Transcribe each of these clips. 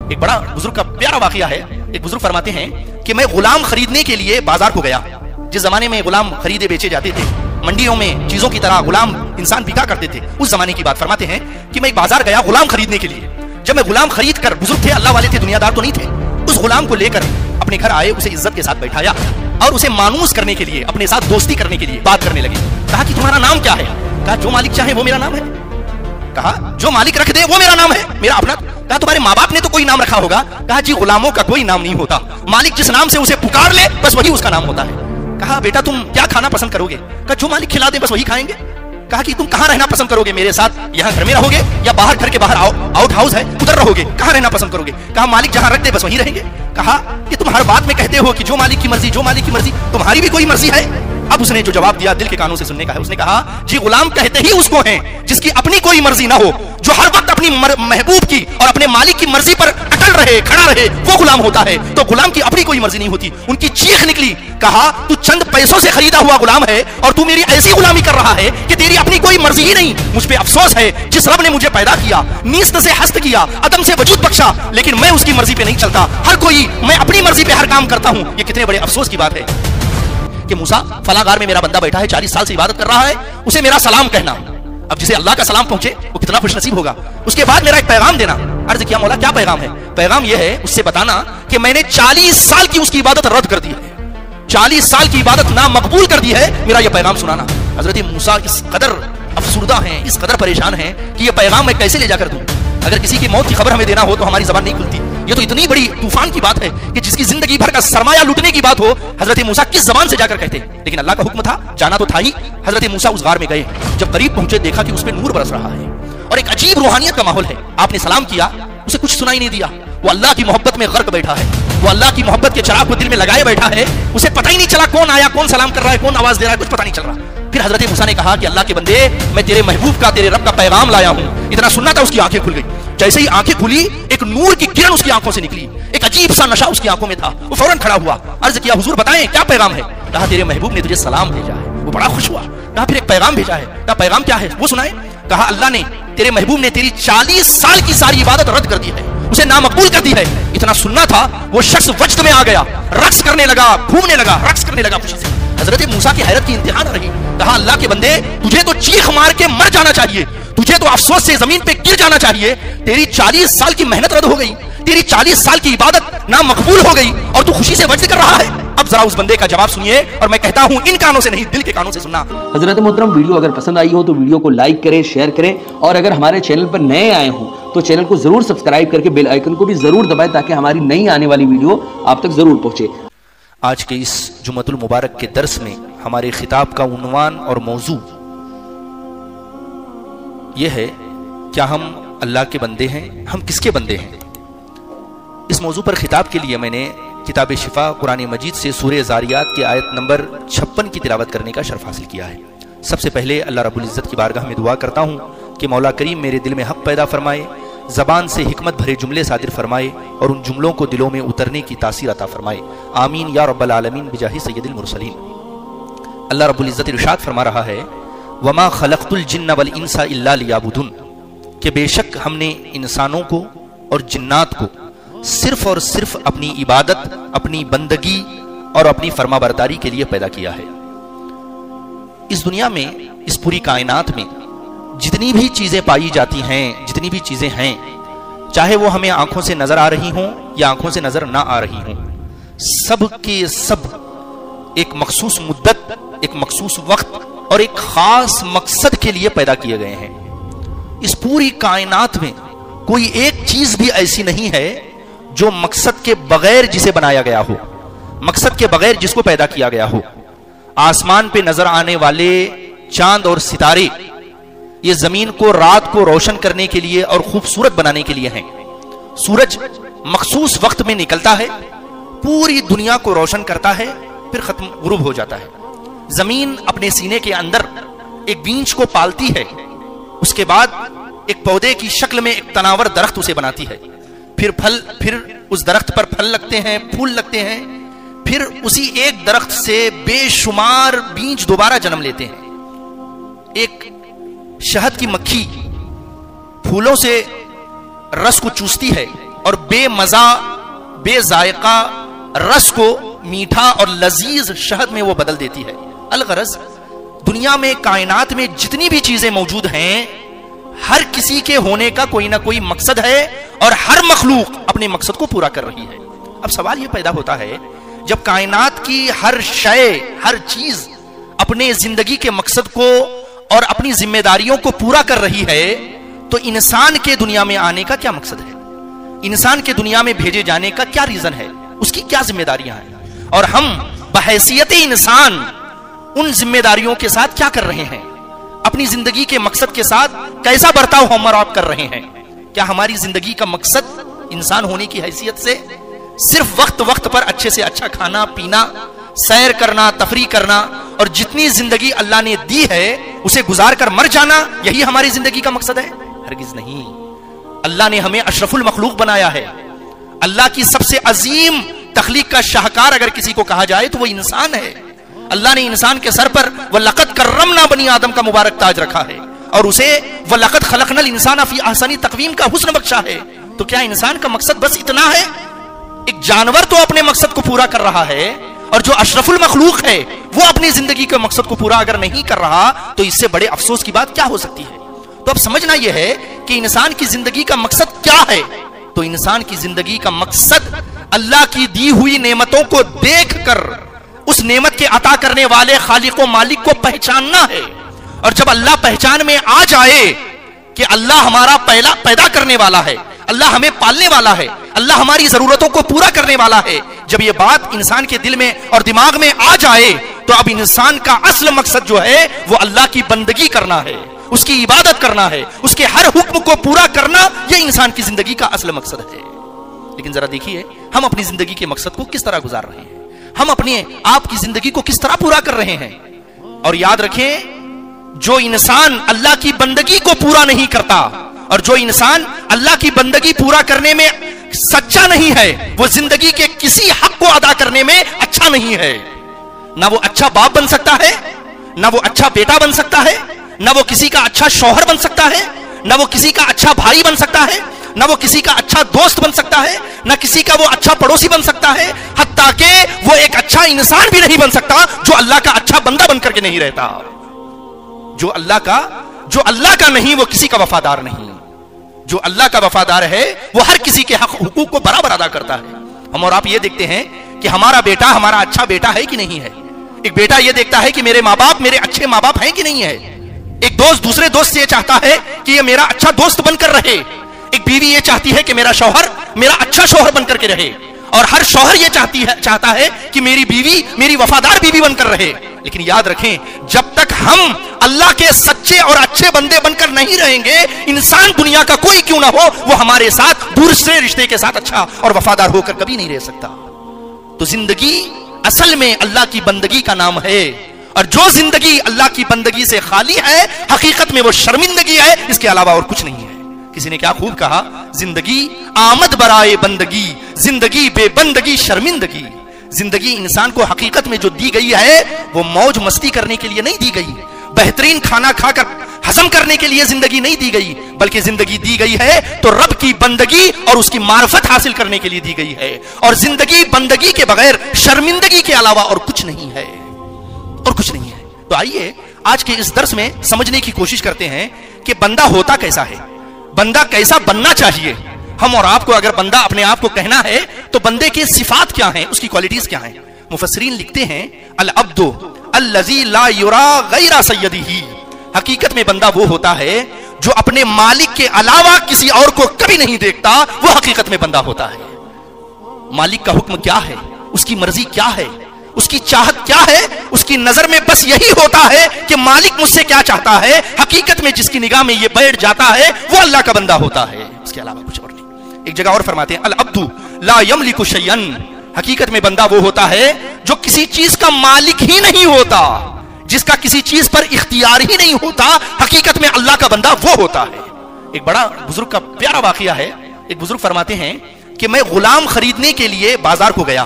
ایک بڑا بزرگ کا پیارا واقعہ ہے. ایک بزرگ فرماتے ہیں کہ میں غلام خریدنے کے لیے بازار کو گیا. جس زمانے میں غلام خریدے بیچے جاتے تھے, منڈیوں میں چیزوں کی طرح غلام انسان بکا کرتے تھے, اس زمانے کی بات فرماتے ہیں کہ میں ایک بازار گیا غلام خریدنے کے لیے. جب میں غلام خرید کر, بزرگ تھے, اللہ والے تھے, دنیا دار تو نہیں تھے, اس غلام کو لے کر اپنے گھر آئے, اسے عزت کے ساتھ بیٹھایا اور اسے مانوس کرنے کے لیے, اپنے ساتھ دوستی کرنے کے لیے بات کرنے لگے. کہا کہ تمہارا نام کیا ہے؟ کہا جو مالک چاہے وہ میرا نام ہے. کہا جو مالک رکھ دے وہ میرا نام ہے, میرا اپنا. کہا تمہارے ماں باپ نے تو کوئی نام رکھا ہوگا. کہا جی غلاموں کا کوئی نام نہیں ہوتا, مالک جس نام سے اسے پکار لے بس وہی اس کا نام ہوتا ہے. کہا بیٹا تم کیا کھانا پسند کرو گے؟ کہا جو مالک کھلا دے بس وہی کھائیں گے. کہا کہ تم کہاں رہنا پسند کرو گے, میرے ساتھ یہاں گھر میں رہو گے یا باہر گھر کے باہر آؤٹ ہاؤس ہے ادھر رہو گے, کہاں رہنا پسند کرو گے؟ کہا مالک جہاں رکھ دے بس وہیں رہیں گے. کہا کہ تم ہر بات میں کہتے ہو کہ جو مالک کی مرضی, جو مالک کی مرضی, تمہاری بھی کوئی مرضی ہے؟ اب اس نے جو جواب دیا دل کے کانوں سے سننے کا ہے. اس نے کہا جی غلام کہتے ہی اس کو ہیں جس کی اپنی کوئی مرضی نہ ہو, جو ہر وقت اپنی محبوب کی اور اپنے مالک کی مرضی پر اٹل رہے, کھڑا رہے, وہ غلام ہوتا ہے. تو غلام کی اپنی کوئی مرضی نہیں ہوتی. ان کی چیخ نکلی. کہا تو چند پیسوں سے خریدا ہوا غلام ہے اور تو میری ایسی غلامی کر رہا ہے کہ تیری اپنی کوئی مرضی ہی نہیں. مجھ پہ افسوس ہے, جس رب نے مجھے پیدا کیا, نیست سے ہست کیا, عدم سے وجود بخشا, لیکن میں اس کی مرضی پہ نہیں چلتا. ہر کوئی میں اپنی مرضی پہ ہر کام کرتا ہوں. یہ کتنے بڑے افسوس کی بات ہے کہ موسیٰ فلاں غار میں میرا بندہ بیٹھا ہے, 40 سال سے عبادت کر رہا ہے, اسے میرا سلام کہنا. اب جسے اللہ کا سلام پہنچے وہ کتنا خوش نصیب ہوگا. اس کے بعد میرا ایک پیغام دینا. عرض کیا مولا کیا پیغام ہے؟ پیغام یہ ہے اس سے بتانا کہ میں نے 40 سال کی اس کی عبادت رد کر دی ہے, 40 سال کی عبادت نامقبول کر دی ہے, میرا یہ پیغام سنانا. حضرت موسیٰ اس قدر افسردہ ہیں, اس قدر پریشان ہیں کہ یہ پیغام میں کیسے لے جا کر دوں. اگر کسی کی موت کی خبر ہمیں دینا ہو تو ہماری زبان نہیں کھلتی. یہ تو اتنی بڑی طوفان کی بات ہے کہ جس کی زندگی بھر کا سرمایہ لوٹنے کی بات ہو, حضرت موسیٰ کس زبان سے جا کر کہتے. لیکن اللہ کا حکم تھا, جانا تو تھا ہی. حضرت موسیٰ اس غار میں گئے. جب قریب پہنچے دیکھا کہ اس پہ نور برس رہا ہے اور ایک عجیب روحانیت کا ماحول ہے. آپ نے سلام کیا, اسے کچھ سنائی نہیں دیا. وہ اللہ کی محبت میں غرق بیٹھا ہے, وہ اللہ کی محبت کے چراغ کو دل میں لگائے بیٹھا ہے. اسے پتہ ہی نہیں چلا کون آیا, کون سلام کر رہا ہے, کون آواز دے رہا ہے, کچھ پتہ نہیں چل رہا. پھر حضرت موسیٰ نے کہا کہ اللہ کے بندے, میں تیرے محبوب کا, تیرے رب کا پیغام لایا ہوں. اتنا سننا تھا, اس کی آنکھیں کھل گئی. جیسے ہی آنکھیں کھلی ایک نور کی کرن اس کی آنکھوں سے نکلی, ایک عجیب سا نشہ اس کی آنکھوں میں تھا. وہ فوراً کھڑا ہوا, عرض کیا حضور بتائیں کیا پیغام ہے؟ کہا تیرے محبوب نے تجھے سلام بھیجا ہے. وہ بڑا خوش ہوا. کہا پھر ایک پیغام بھیجا ہے. کہا پیغام کیا ہے وہ سنائیں. کہا اللہ نے, تیرے محبوب نے تیری 40 سال کی ساری عبادت رد کر دی ہے, اسے نامقبول کر دی ہے. اتنا سننا تھا, وہ شخص وجد میں آ گیا, رقص کرنے لگا, گھومنے لگا, رقص کرنے لگا خوشی سے. حضرت موسیٰ کی حیرت کی انتہا نہ رہی. کہا اللہ کے بندے, تجھے تو چیخ مار کے مر جانا چاہیے, تجھے تو افسوس سے زمین پہ گر جانا چاہیے. تیری 40 سال کی محنت رد ہو گئی, تیری 40 سال کی عبادت نامقبول ہو گئی اور تو خوشی سے وجد کر رہا ہے. اب ذرا اس بندے کا جواب سنیے, اور میں کہتا ہوں ان کانوں سے نہیں, دل کے کانوں سے سننا. حضرت محترم, ویڈیو اگر پسند آئی ہو تو ویڈیو کو لائک کریں, شیئر کریں, اور اگر ہمارے چینل پر نئے آئے ہوں تو چینل کو ضرور سبسکرائب کر کے بیل آئیکن کو بھی ضرور دبائیں تاکہ ہماری نئی آنے والی ویڈیو آپ تک ضرور پہنچے. آج کے اس جمعۃ المبارک کے درس میں ہمارے خطاب کا عنوان اور موضوع یہ ہے, کیا ہم اللہ کے بندے ہیں؟ ہم کس کے بندے ہیں؟ اس موضوع پر خطاب کے لیے میں نے کتاب شفا قرآن مجید سے سورہ زاریات کی آیت نمبر 56 کی تلاوت کرنے کا شرف حاصل کیا ہے. سب سے پہلے اللہ رب العزت کی بارگاہ میں دعا کرتا ہوں کہ مولا کریم میرے دل میں حق پیدا فرمائے, زبان سے حکمت بھرے جملے صادر فرمائے اور ان جملوں کو دلوں میں اترنے کی تاثیر عطا فرمائے. آمین یا رب العالمین بجاہ سید المرسلین. اللہ رب العزت ارشاد فرما رہا ہے, وما خلقت الجن والانس الا لیعبدون, کہ بے شک ہم نے انسانوں کو اور جنات کو صرف اور صرف اپنی عبادت, اپنی بندگی اور اپنی فرما برداری کے لیے پیدا کیا ہے. اس دنیا میں, اس پوری کائنات میں جتنی بھی چیزیں پائی جاتی ہیں, جتنی بھی چیزیں ہیں, چاہے وہ ہمیں آنکھوں سے نظر آ رہی ہوں یا آنکھوں سے نظر نہ آ رہی ہوں, سب کے سب ایک مخصوص مدت, ایک مخصوص وقت اور ایک خاص مقصد کے لیے پیدا کیے گئے ہیں. اس پوری کائنات میں کوئی ایک چیز بھی ایسی نہیں ہے جو مقصد کے بغیر جسے بنایا گیا ہو, مقصد کے بغیر جس کو پیدا کیا گیا ہو. آسمان پہ نظر آنے والے چاند اور ستارے یہ زمین کو رات کو روشن کرنے کے لیے اور خوبصورت بنانے کے لیے ہیں. سورج مخصوص وقت میں نکلتا ہے, پوری دنیا کو روشن کرتا ہے, پھر ختم غروب ہو جاتا ہے. زمین اپنے سینے کے اندر ایک بیج کو پالتی ہے, اس کے بعد ایک پودے کی شکل میں ایک تناور درخت اسے بناتی ہے, پھر اس درخت پر پھل لگتے ہیں, پھول لگتے ہیں, پھر اسی ایک درخت سے بے شمار بیج دوبارہ جنم لیتے ہیں. ایک شہد کی مکھی پھولوں سے رس کو چوستی ہے اور بے مزہ بے ذائقہ رس کو میٹھا اور لذیذ شہد میں وہ بدل دیتی ہے۔ الغرض دنیا میں کائنات میں جتنی بھی چیزیں موجود ہیں ہر کسی کے ہونے کا کوئی نہ کوئی مقصد ہے اور ہر مخلوق اپنے مقصد کو پورا کر رہی ہے۔ اب سوال یہ پیدا ہوتا ہے جب کائنات کی ہر شے ہر چیز اپنے زندگی کے مقصد کو اور اپنی ذمہ داریوں کو پورا کر رہی ہے تو انسان کے دنیا میں آنے کا کیا مقصد ہے؟ انسان کے دنیا میں بھیجے جانے کا کیا ریزن ہے؟ اس کی کیا ذمہ داریاں ہیں؟ اور ہم بحیثیت انسان ان ذمہ داریوں کے ساتھ کیا کر رہے ہیں؟ اپنی زندگی کے مقصد کے ساتھ کیسا برتاؤ ہم اور آپ کر رہے ہیں؟ کیا ہماری زندگی کا مقصد انسان ہونے کی حیثیت سے صرف وقت پر اچھے سے اچھا کھانا پینا، سیر کرنا، تفریح کرنا اور جتنی زندگی اللہ نے دی ہے اسے گزار کر مر جانا، یہی ہماری زندگی کا مقصد ہے؟ ہرگز نہیں۔ اللہ نے ہمیں اشرف المخلوق بنایا ہے۔ اللہ کی سب سے عظیم تخلیق کا شاہکار اگر کسی کو کہا جائے تو وہ انسان ہے۔ اللہ نے انسان کے سر پر وَلَقَدْ كَرَّمْنَا بنی آدم کا مبارک تاج رکھا ہے اور اسے وَلَقَدْ خَلَقْنَا الْإِنسَانَ فِي أَحْسَنِ تَقْوِيمٍ کا حسن بخشا ہے۔ تو کیا انسان کا مقصد بس اتنا ہے؟ ایک جانور تو اپنے مقصد کو پورا کر رہا ہے اور جو اشرف المخلوق ہے وہ اپنی زندگی کے مقصد کو پورا اگر نہیں کر رہا تو اس سے بڑے افسوس کی بات کیا ہو سکتی ہے؟ تو اب سمجھنا یہ ہے کہ انسان کی زندگی کا مقصد کیا ہے؟ تو انسان کی زندگی کا مقصد اللہ کی دی ہوئی نعمتوں کو دیکھ کر اس نعمت کے عطا کرنے والے خالق و مالک کو پہچاننا ہے۔ اور جب اللہ پہچان میں آ جائے کہ اللہ ہمارا پہلا پیدا کرنے والا ہے، اللہ ہمیں پالنے والا ہے، اللہ ہماری ضرورتوں کو پورا کرنے والا ہے، جب یہ بات انسان کے دل میں اور دماغ میں آ جائے تو اب انسان کا اصل مقصد جو ہے وہ اللہ کی بندگی کرنا ہے، اس کی عبادت کرنا ہے، اس کے ہر حکم کو پورا کرنا، یہ انسان کی زندگی کا اصل مقصد ہے۔ لیکن ذرا دیکھیے ہم اپنی زندگی کے مقصد کو کس طرح گزار رہے ہیں، ہم اپنے آپ کی زندگی کو کس طرح پورا کر رہے ہیں۔ اور یاد رکھیں جو انسان اللہ کی بندگی کو پورا نہیں کرتا اور جو انسان اللہ کی بندگی پورا کرنے میں سچا نہیں ہے وہ زندگی کے کسی حق کو ادا کرنے میں اچھا نہیں ہے۔ نہ وہ اچھا باپ بن سکتا ہے، نہ وہ اچھا بیٹا بن سکتا ہے، نہ وہ کسی کا اچھا شوہر بن سکتا ہے، نہ وہ کسی کا اچھا بھائی بن سکتا ہے، نہ وہ کسی کا اچھا دوست بن سکتا ہے، نہ کسی کا وہ اچھا پڑوسی بن سکتا ہے، حتیٰ کہ وہ ایک اچھا انسان بھی نہیں بن سکتا جو اللہ کا اچھا بندہ بن کر کے نہیں رہتا۔ جو اللہ کا نہیں وہ کسی کا وفادار نہیں۔ جو اللہ کا وفادار ہے وہ ہر کسی کے حق حقوق کو برابر ادا کرتا ہے۔ ہم اور آپ یہ دیکھتے ہیں کہ ہمارا بیٹا ہمارا اچھا بیٹا ہے کہ نہیں ہے۔ ایک بیٹا یہ دیکھتا ہے کہ میرے ماں باپ میرے اچھے ماں باپ ہیں کہ نہیں ہے۔ ایک دوست دوسرے دوست سے یہ چاہتا ہے کہ یہ میرا اچھا دوست بن کر رہے۔ ایک بیوی یہ چاہتی ہے کہ میرا شوہر میرا اچھا شوہر بن کر کے رہے، اور ہر شوہر یہ چاہتا ہے کہ میری بیوی میری وفادار بیوی بن کر رہے۔ لیکن یاد رکھیں جب تک ہم اللہ کے سچے اور اچھے بندے بن کر نہیں رہیں گے، انسان دنیا کا کوئی کیوں نہ ہو وہ ہمارے ساتھ دوسرے رشتے کے ساتھ اچھا اور وفادار ہو کر کبھی نہیں رہ سکتا۔ تو زندگی اصل میں اللہ کی بندگی کا نام ہے، اور جو زندگی اللہ کی بندگی سے خالی ہے حقیقت میں وہ شرمندگی ہے، اس کے علاوہ اور کچھ نہیں ہے۔ کسی نے کیا خوب کہا، زندگی آمد برائے بندگی، زندگی بے بندگی شرمندگی۔ زندگی انسان کو حقیقت میں جو دی گئی ہے وہ موج مستی کرنے کے لیے نہیں دی گئی، بہترین کھانا کھا کر ہضم کرنے کے لیے زندگی نہیں دی گئی، بلکہ زندگی دی گئی ہے تو رب کی بندگی اور اس کی معرفت حاصل کرنے کے لیے دی گئی ہے۔ اور زندگی بندگی کے بغیر شرمندگی کے علاوہ اور کچھ نہیں ہے، اور کچھ نہیں ہے۔ تو آئیے آج کے اس درس میں سمجھنے کی کوشش کرتے ہیں کہ بندہ ہوتا کیسا ہے، بندہ کیسا بننا چاہیے۔ ہم اور آپ کو اگر بندہ اپنے آپ کو کہنا ہے تو بندے کے صفات کیا ہیں، اس کی کوالٹیز کیا ہیں؟ مفسرین لکھتے ہیں العبد الذی لا یرا غیر سیدہ، حقیقت میں بندہ وہ ہوتا ہے جو اپنے مالک کے علاوہ کسی اور کو کبھی نہیں دیکھتا، وہ حقیقت میں بندہ ہوتا ہے۔ مالک کا حکم کیا ہے، اس کی مرضی کیا ہے، اس کی چاہت کیا ہے، اس کی نظر میں بس یہی ہوتا ہے کہ مالک مجھ سے کیا چاہتا ہے۔ حقیقت میں جس کی نگاہ میں یہ بیٹھ جاتا ہے وہ اللہ کا بندہ ہوتا ہے، اس کے علاوہ کچھ اور نہیں۔ ایک جگہ اور فرماتے ہیں العبد لا یملک شیئا، حقیقت میں بندہ وہ ہوتا ہے جو کسی چیز کا مالک ہی نہیں ہوتا، جس کا کسی چیز پر اختیار ہی نہیں ہوتا، حقیقت میں اللہ کا بندہ وہ ہوتا ہے۔ ایک بڑا بزرگ کا پیارا واقعہ ہے، ایک بزرگ فرماتے ہیں کہ میں غلام خریدنے کے لیے بازار کو گیا۔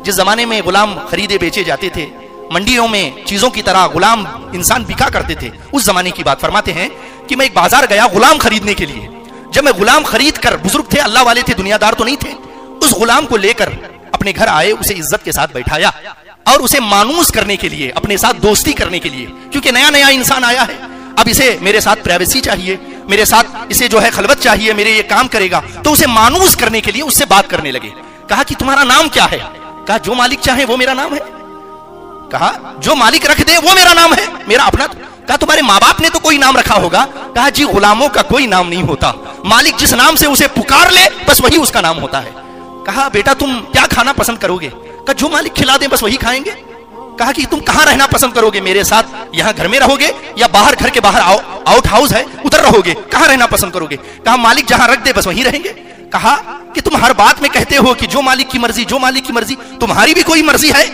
جس زمانے میں غلام خریدے بیچے جاتے تھے، منڈیوں میں چیزوں کی طرح غلام انسان بکا کرتے تھے، اس زمانے کی بات فرماتے ہیں کہ میں ایک بازار گیا غلام خریدنے کے لیے۔ جب میں غلام خرید کر، بزرگ تھے، اللہ والے تھے، دنیا دار تو نہیں تھے، اس غلام کو لے کر اپنے گھر آئے، اسے عزت کے ساتھ بیٹھایا اور اسے مانوس کرنے کے لیے، اپنے ساتھ دوستی کرنے کے لیے، کیونکہ نیا نیا انسان آیا ہے، اب اسے میرے ساتھ پرائیویسی چاہیے، میرے ساتھ اسے جو ہے خلوت چاہیے، میرے یہ کام کرے گا، تو اسے مانوس کرنے کے لیے اس سے بات کرنے لگے۔ کہا کہ تمہارا نام کیا ہے؟ کہا جو مالک چاہے وہ میرا نام ہے۔ کہا جو مالک رکھ دے وہ میرا نام ہے، میرا اپنا۔ کہا تمہارے ماں باپ نے تو کوئی نام رکھا ہوگا؟ کہا جی غلاموں کا کوئی نام نہیں ہوتا، مالک جس نام سے اسے پکار لے بس وہی اس کا نام ہوتا ہے۔ کہا بیٹا تم کیا کھانا پسند کرو گے؟ کہا جو مالک کھلا دیں بس وہی کھائیں گے۔ کہا کہ تم کہاں رہنا پسند کرو گے؟ میرے ساتھ یہاں گھر میں رہو گے یا باہر، گھر کے باہر آؤٹ ہاؤس ہے ادھر رہو گے؟ کہاں رہنا پسند کرو گے؟ کہا مالک جہاں رکھ دے بس وہیں رہیں گے۔ کہا کہ تم ہر بات میں کہتے ہو کہ جو مالک کی مرضی، جو مالک کی مرضی، تمہاری بھی کوئی مرضی ہے؟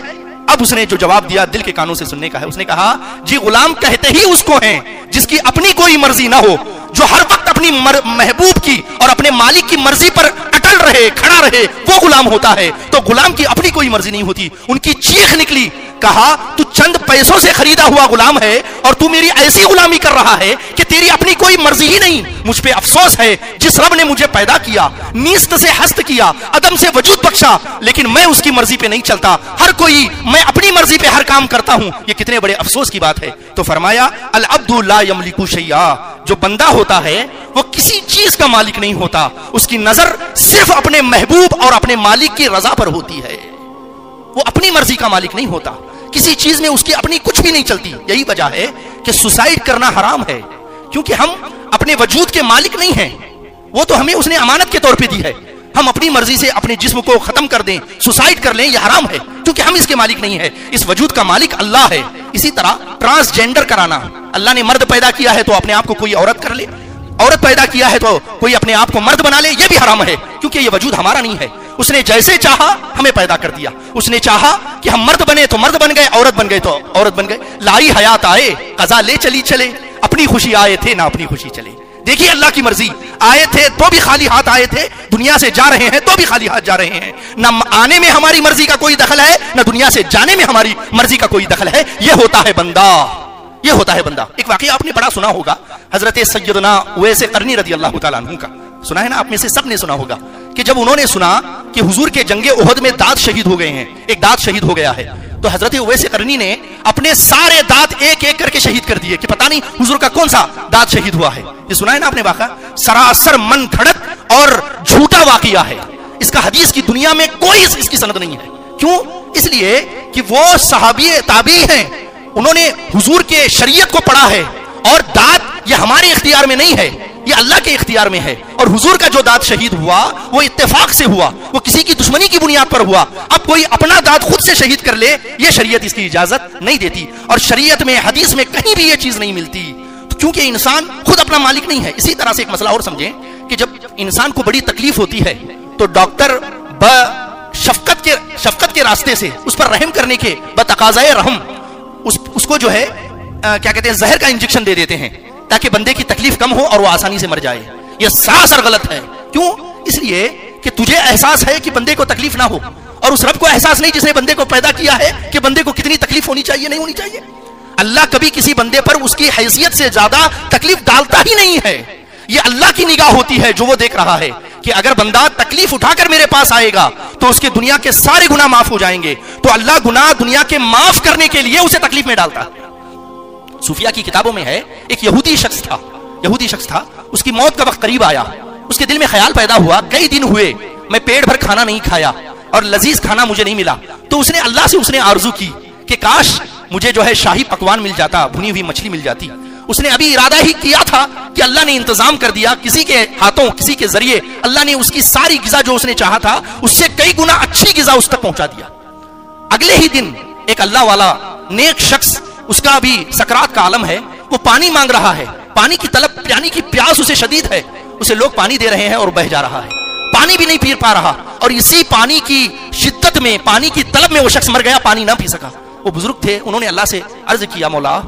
اب اس نے جو جواب دیا دل کے کانوں سے سننے کا ہے، اس نے کہا جی غلام کہتے ہی اس کو ہیں جس کی اپنی کوئی مرضی نہ ہو، جو ہر وقت اپنی محبوب کی اور اپنے مالک کی مرضی پر اٹل رہے، کھڑا رہے، وہ غلام ہوتا ہے۔ تو غلام کی اپنی کوئی مرضی نہیں ہوتی۔ ان کی چیخ نکلی، کہا تو چند پیسوں سے خریدا ہوا غلام ہے اور تو میری ایسی غلامی کر رہا ہے کہ تیری اپنی کوئی مرضی ہی نہیں۔ مجھ پہ افسوس ہے، جس رب نے مجھے پیدا کیا، نیست سے ہست کیا، عدم سے وجود بخشا، لیکن میں اس کی مرضی پہ نہیں چلتا، ہر کوئی میں اپنی مرضی پہ ہر کام کرتا ہوں۔ یہ کتنے بڑے افسوس کی بات ہے۔ تو فرمایا العبد لا یملک شیئا، جو بندہ ہوتا ہے وہ کسی چیز کا مالک نہیں ہوتا، اس کی نظر صرف اپنے محبوب اور اپنے مالک کی رضا پر ہوتی ہے، وہ اپنی مرضی کا مالک نہیں ہوتا، کسی چیز میں اس کی اپنی کچھ بھی نہیں چلتی۔ یہی وجہ ہے کہ سوسائڈ کرنا حرام ہے، کیونکہ ہم اپنے وجود کے مالک نہیں ہیں، وہ تو ہمیں اس نے امانت کے طور پہ دی ہے۔ ہم اپنی مرضی سے اپنے جسم کو ختم کر دیں، سوسائڈ کر لیں، یہ حرام ہے، کیونکہ ہم اس کے مالک نہیں ہیں۔ اس وجود کا مالک اللہ ہے۔ اسی طرح ٹرانسجینڈر کرانا، اللہ نے مرد پیدا کیا ہے تو اپنے آپ کو کوئی عورت کر لے، عورت پیدا کیا ہے تو کوئی اپنے آپ کو مرد بنا لے، یہ بھی حرام ہے، کیونکہ یہ وجود ہمارا نہیں ہے۔ اس نے جیسے چاہا ہمیں پیدا کر دیا، اس نے چاہا کہ ہم مرد بنے تو مرد بن گئے، عورت بن گئے تو عورت بن گئے۔ لائی حیات آئے قضا لے چلی چلے، اپنی خوشی آئے تھے نہ اپنی خوشی چلے۔ دیکھیے اللہ کی مرضی، آئے تھے تو بھی خالی ہاتھ آئے تھے، دنیا سے جا رہے ہیں تو بھی خالی ہاتھ جا رہے ہیں۔ نہ آنے میں ہماری مرضی کا کوئی دخل ہے، نہ دنیا سے جانے میں ہماری مرضی کا کوئی دخل ہے۔ یہ ہوتا ہے بندہ، یہ ہوتا ہے بندہ۔ ایک واقعہ آپ نے بڑا سنا ہوگا، حضرت سیدنا اویس قرنی رضی اللہ تعالیٰ عنہ کا، سنا ہے نا آپ میں سے سب نے سنا ہوگا، کہ جب انہوں نے سنا کہ حضور کے جنگ احد میں دانت شہید ہو گئے ہیں، ایک دانت شہید ہو گیا ہے، تو حضرت اویس قرنی نے اپنے سارے دانت ایک ایک کر کے شہید کر دیے کہ پتہ نہیں حضور کا کون سا دانت شہید ہوا ہے۔ یہ سنا ہے نا آپ نے واقعہ، سراسر من گھڑت اور جھوٹا واقعہ ہے، اس کا حدیث کی دنیا میں کوئی اس کی سند نہیں ہے۔ کیوں؟ اس لیے کہ وہ صحابی تابعی ہیں، انہوں نے حضور کے شریعت کو پڑھا ہے، اور دانت یہ ہمارے اختیار میں نہیں ہے، یہ اللہ کے اختیار میں ہے۔ اور حضور کا جو دانت شہید ہوا وہ اتفاق سے ہوا، وہ کسی کی دشمنی کی بنیاد پر ہوا۔ اب کوئی اپنا دانت خود سے شہید کر لے، یہ شریعت اس کی اجازت نہیں دیتی، اور شریعت میں حدیث میں کہیں بھی یہ چیز نہیں ملتی، کیونکہ انسان خود اپنا مالک نہیں ہے۔ اسی طرح سے ایک مسئلہ اور سمجھیں کہ جب انسان کو بڑی تکلیف ہوتی ہے تو ڈاکٹر شفقت کے راستے سے اس پر رحم کرنے کے بتقاضائے رحم اس کو جو ہے کیا کہتے ہیں زہر کا انجیکشن دے دیتے ہیں تاکہ بندے کی تکلیف کم ہو اور وہ آسانی سے مر جائے۔ یہ سراسر غلط ہے۔ کیوں؟ اس لیے کہ تجھے احساس ہے کہ بندے کو تکلیف نہ ہو، اور اس رب کو احساس نہیں جس نے بندے کو پیدا کیا ہے کہ بندے کو کتنی تکلیف ہونی چاہیے، نہیں ہونی چاہیے۔ اللہ کبھی کسی بندے پر اس کی حیثیت سے زیادہ تکلیف ڈالتا ہی نہیں ہے۔ یہ اللہ کی نگاہ ہوتی ہے جو وہ دیکھ رہا ہے کہ اگر بندہ تکلیف اٹھا کر میرے پاس آئے گا تو اس کے دنیا کے سارے گناہ معاف ہو جائیں گے، تو اللہ گناہ دنیا کے معاف کرنے کے لیے اسے تکلیف میں ڈالتا ہے۔ صوفیہ کی کتابوں میں ہے ایک یہودی شخص تھا، اس کی موت کا وقت قریب آیا، اس کے دل میں خیال پیدا ہوا، کئی دن ہوئے میں پیٹ بھر کھانا نہیں کھایا اور لذیذ کھانا مجھے نہیں ملا، تو اس نے اللہ سے آرزو کی کہ کاش مجھے جو ہے شاہی پکوان مل جاتا، بھنی ہوئی مچھلی مل جاتی۔ اس نے ابھی ارادہ ہی کیا تھا کہ اللہ نے انتظام کر دیا، کسی کے ہاتھوں کسی کے ذریعے اللہ نے اس کی ساری غذا جو اس نے چاہا تھا اس سے کئی گنا اچھی غذا اس تک پہنچا دیا۔ اگلے ہی دن ایک اللہ والا نیک شخص، اس کا ابھی سکرات کا عالم ہے، وہ پانی مانگ رہا ہے، پانی کی طلب، پانی کی پیاس اسے شدید ہے، اسے لوگ پانی دے رہے ہیں اور بہہ جا رہا ہے، پانی بھی نہیں پی پا رہا، اور اسی پانی کی شدت میں، پانی کی طلب میں وہ شخص مر گیا، پانی نہ پی سکا۔ وہ بزرگ تھے، انہوں نے اللہ سے عرض کیا، مولا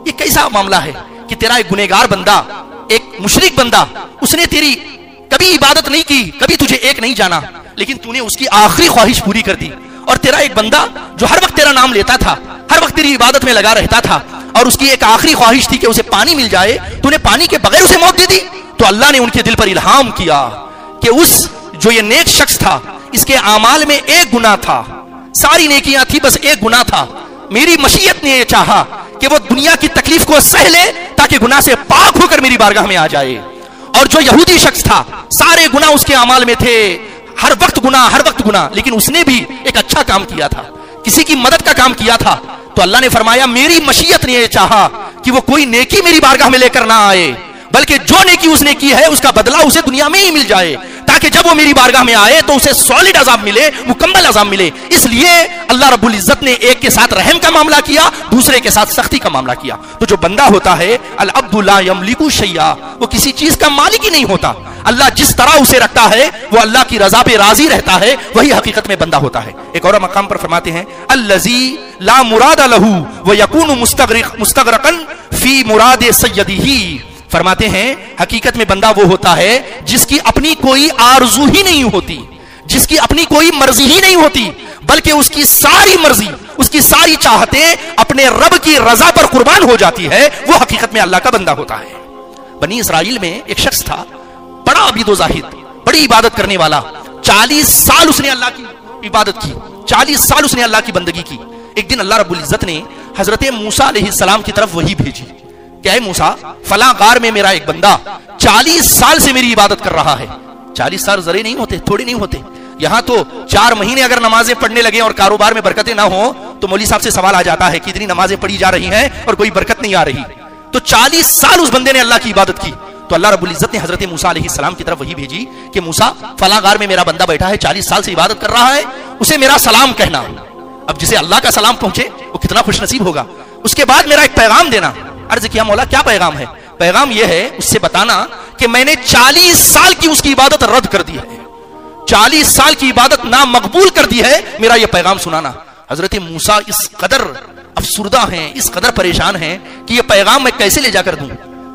یہ کیسا معاملہ ہے کہ تیرا ایک گنہگار بندہ، ایک مشرک بندہ، اس نے تیری کبھی عبادت نہیں کی، کبھی تجھے ایک نہیں جانا، لیکن تو نے اس کی آخری خواہش پوری کر دی، اور تیرا ایک بندہ جو ہر وقت تیرا نام لیتا تھا، ہر وقت تیری عبادت میں لگا رہتا تھا، اور اس کی ایک آخری خواہش تھی کہ اسے پانی مل جائے، تو نے پانی کے بغیر اسے موت دے دی۔ تو اللہ نے ان کے دل پر الہام کیا کہ جو یہ نیک شخص تھا اس کے اعمال میں ایک گناہ تھا، ساری نیکیاں تھی، بس ایک گناہ تھا. میری مشیت نے یہ چاہا کہ وہ دنیا کی تکلیف کو سہ لے تاکہ گناہ سے پاک ہو کر میری بارگاہ میں آ جائے. اور جو یہودی شخص تھا سارے گناہ اس کے اعمال میں تھے، ہر وقت گناہ، لیکن اس نے بھی ایک اچھا کام کیا تھا، کسی کی مدد کا کام کیا تھا. تو اللہ نے فرمایا میری مشیت نے یہ چاہا کہ وہ کوئی نیکی میری بارگاہ میں لے کر نہ آئے، بلکہ جو نیکی اس نے کی ہے اس کا بدلہ اسے دنیا میں ہی مل جائے، تاکہ جب وہ میری بارگاہ میں آئے تو اسے سالڈ عذاب ملے، مکمل عذاب ملے. اس لیے اللہ رب العزت نے ایک کے ساتھ رحم کا معاملہ کیا، دوسرے کے ساتھ سختی کا معاملہ کیا. تو جو بندہ ہوتا ہے العبد لا یملک شیئا، وہ کسی چیز کا مالک ہی نہیں ہوتا. اللہ جس طرح اسے رکھتا ہے وہ اللہ کی رضا پہ راضی رہتا ہے، وہی حقیقت میں بندہ ہوتا ہے. ایک اور مقام پر فرماتے ہیں الذی لا مراد لہ ویکون مستغرقا فی مراد سیدہ. فرماتے ہیں حقیقت میں بندہ وہ ہوتا ہے جس کی اپنی کوئی آرزو ہی نہیں ہوتی، جس کی اپنی کوئی مرضی ہی نہیں ہوتی، بلکہ اس کی ساری مرضی، اس کی ساری چاہتیں اپنے رب کی رضا پر قربان ہو جاتی ہے. وہ حقیقت میں اللہ کا بندہ ہوتا ہے. بنی اسرائیل میں ایک شخص تھا، بڑا عبید و زاہد، بڑی عبادت کرنے والا. 40 سال اس نے اللہ کی عبادت کی، 40 سال اس نے اللہ کی بندگی کی. ایک دن اللہ رب العزت نے حضرت موسیٰ علیہ السلام کی طرف وحی بھیجی کہ اے موسیٰ، فلاں غار میں میرا ایک بندہ 40 سال سے میری عبادت کر رہا ہے. 40 سال ذرے نہیں ہوتے، تھوڑے نہیں ہوتے. یہاں تو 4 مہینے اگر نمازیں پڑھنے لگے اور کاروبار میں برکتیں نہ ہوں تو مولوی صاحب سے سوال آ جاتا ہے کہ اتنی نمازیں پڑھی جا رہی ہیں اور کوئی برکت نہیں آ رہی. تو 40 سال اس بندے نے اللہ کی عبادت کی. تو اللہ رب العزت نے حضرت موسیٰ علیہ السلام کی طرف وحی بھیجی کہ موسیٰ، فلاں غار میں میرا بندہ بیٹھا ہے، 40 سال سے عبادت کر رہا ہے، اسے میرا سلام کہنا. اب جسے اللہ کا سلام پہنچے وہ کتنا خوش نصیب ہوگا. اس کے بعد میرا ایک پیغام دینا. عرض کیا مولا کیا پیغام ہے؟ پیغام یہ ہے اس سے بتانا کہ میں نے 40 سال کی اس کی عبادت رد کر دی ہے، 40 سال کی عبادت نامقبول کر دی ہے، میرا یہ پیغام سنانا. حضرت موسیٰ اس قدر افسردہ ہیں، اس قدر پریشان ہیں کہ یہ پیغام میں کیسے لے جا کر دوں.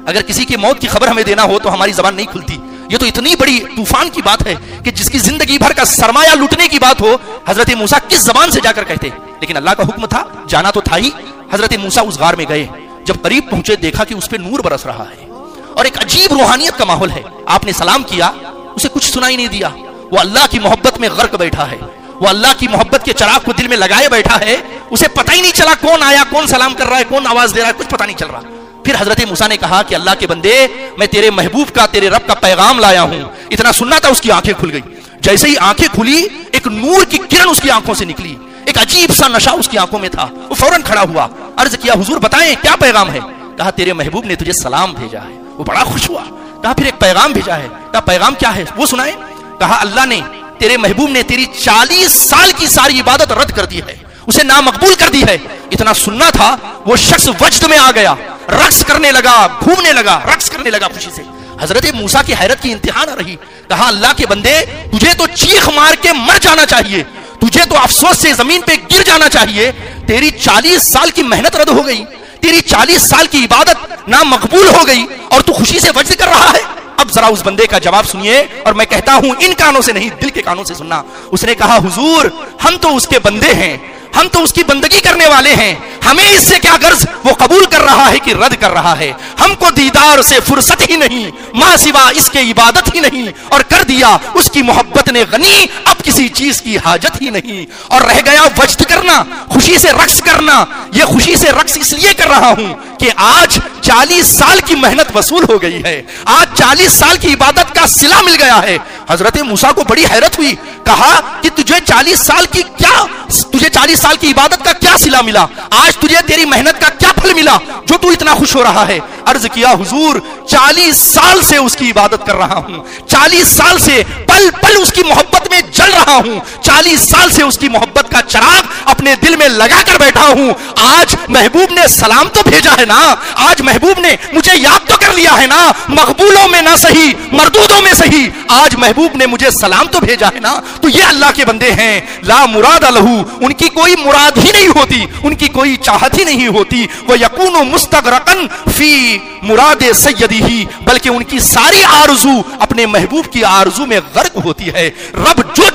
اگر کسی کی موت کی خبر ہمیں دینا ہو تو ہماری زبان نہیں کھلتی. یہ تو اتنی بڑی طوفان کی بات ہے کہ جس کی زندگی بھر کا سرمایہ لوٹنے کی بات ہو، حضرت موسیٰ کس زبان سے جا کر کہتے. لیکن اللہ کا حکم تھا، جانا تو تھا ہی. حضرت موسیٰ اس غار میں گئے. جب قریب پہنچے دیکھا کہ اس پہ نور برس رہا ہے اور ایک عجیب روحانیت کا ماحول ہے. آپ نے سلام کیا، اسے کچھ سنائی نہیں دیا. وہ اللہ کی محبت میں غرق بیٹھا ہے، وہ اللہ کی محبت کے چراغ کو دل میں لگائے بیٹھا ہے. اسے پتہ ہی نہیں چلا کون آیا، کون سلام کر رہا ہے، کون آواز دے رہا ہے، کچھ پتہ نہیں چل رہا. پھر حضرت موسیٰ نے کہا کہ اللہ کے بندے، میں تیرے محبوب کا، تیرے رب کا پیغام لایا ہوں. اتنا سننا تھا، اس کی آنکھیں کھل گئی. جیسے ہی آنکھیں کھلی ایک نور کی کرن اس کی آنکھوں سے نکلی، ایک عجیب سا نشہ اس کی آنکھوں میں تھا. وہ فوراً کھڑا ہوا. عرض کیا حضور بتائیں کیا پیغام ہے؟ کہا تیرے محبوب نے تجھے سلام بھیجا ہے. وہ بڑا خوش ہوا. کہا پھر ایک پیغام بھیجا ہے. کہا پیغام کیا ہے وہ سنائیں. کہا اللہ نے، تیرے محبوب نے تیری 40 سال کی ساری عبادت رد کر دی ہے، اسے نامقبول کر دی ہے. اتنا سننا تھا، وہ شخص وجد میں آ گیا، رقص کرنے لگا، گھومنے لگا، رقص کرنے لگا خوشی سے. حضرت موسیٰ کی حیرت کی انتہا نہ رہی. کہا اللہ کے بندے، تجھے تو چیخ مار کے مر جانا چاہیے، تجھے تو افسوس سے زمین پہ گر جانا چاہیے. تیری 40 سال کی محنت رد ہو گئی، تیری 40 سال کی عبادت نامقبول ہو گئی اور تو خوشی سے وجد کر رہا ہے. اب ذرا اس بندے کا جواب سنیے، اور میں کہتا ہوں ان کانوں سے نہیں، دل کے کانوں سے سننا. اس نے کہا حضور، ہم تو اس کے بندے ہیں، ہم تو اس کی بندگی کرنے والے ہیں، ہمیں اس سے کیا غرض وہ قبول کر رہا ہے کہ رد کر رہا ہے. ہم کو دیدار سے فرصت ہی نہیں، ماں سوا اس کے عبادت ہی نہیں، اور کر دیا اس کی محبت نے غنی، اب کسی چیز کی حاجت ہی نہیں. اور رہ گیا وجد کرنا، خوشی سے رقص کرنا. یہ خوشی سے رقص اس لیے کر رہا ہوں کہ آج 40 سال کی محنت وصول ہو گئی ہے، آج 40 سال کی عبادت کا صلہ مل گیا ہے. حضرت موسیٰ کو بڑی حیرت ہوئی. کہا کہ تجھے 40 سال کی عبادت کا کیا صلہ ملا؟ آج تجھے تیری محنت کا کیا پھل ملا جو تو اتنا خوش ہو رہا ہے؟ عرض کیا حضور، 40 سال سے اس کی عبادت کر رہا ہوں، 40 سال سے پل پل اس کی محبت میں جل رہا ہوں، 40 سال سے اس کی محبت کا چراغ اپنے دل میں لگا کر بیٹھا ہوں. آج محبوب نے سلام تو بھیجا ہے نا، آج محبوب نے مجھے یاد تو کر لیا ہے نا، مقبولوں میں نہ صحیح مردودوں میں صحیح، آج محبوب نے مجھے سلام تو بھیجا ہے نا. تو یہ اللہ کے بندے ہیں، لا مراد لہو، ان کی کوئی مراد ہی نہیں ہوتی، ان کی کوئی چاہت ہی نہیں ہوتی. وہ یکون مستغرقن فی مراد سیدہ، بلکہ ان کی ساری آرزو اپنے محبوب کی آرزو میں غرق ہوتی ہے. رب جو